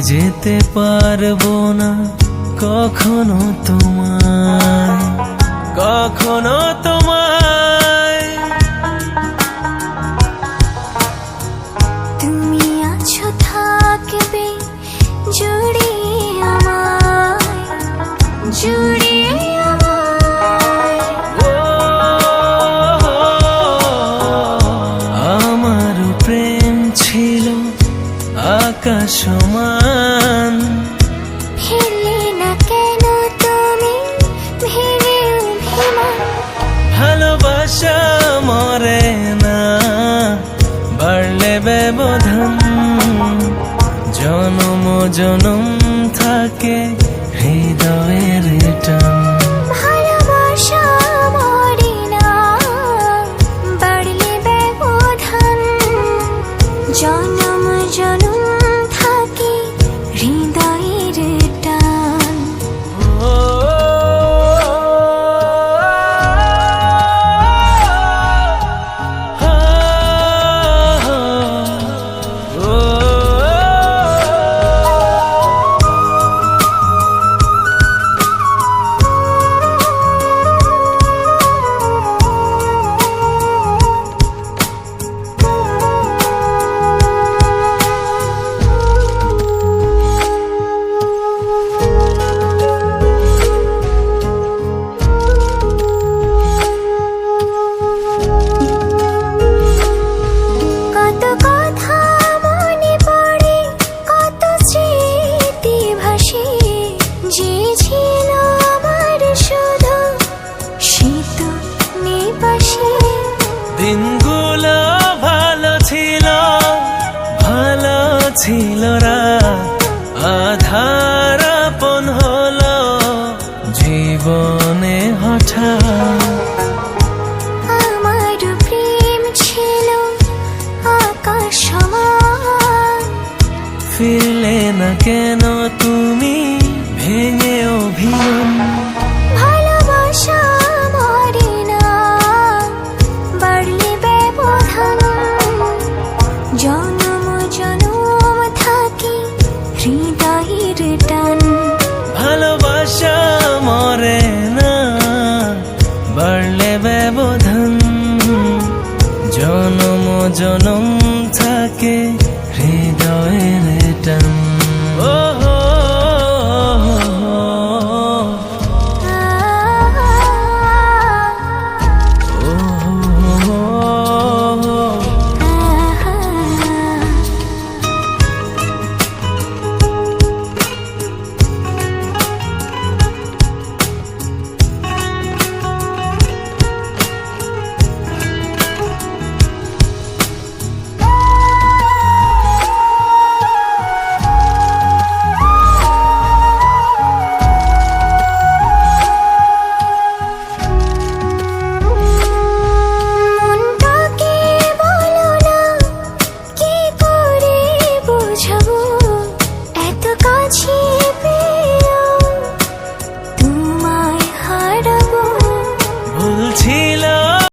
যেতে পারবো না কখনো তোমায়, কখনো তোমায়। তুমি আছো থাকবে জুড়িয়ে আমায়, জুড়িয়ে আমায়। আমার প্রেম ছিল আকাশ সমান, ফেলে না কেন তুমি ভেবে অভিমান। ভালোবাসা মরে না বাড়লে ব্যবধান, জনম জনম থাকে হৃদয়ের টান। ভালোবাসা মরে না বাড়লে ব্যবধান, জনম জনম থাকে হৃদয়ের টান। দিনগুলো ভালো ছিল, ভালো ছিল রাত, আধার আপন হলো জীবনে হঠাৎ। আমার প্রেম ছিল আকাশ সমান, ফিরলে না কেন তুমি ভেঙে অভিমান। ভালোবাসা মরে না বাড়লে ব্যবধান, জনম জনম থাকে হৃদয়ের টান। ভালোবাসা মরে না বাড়লে ব্যবধান, জনম জনম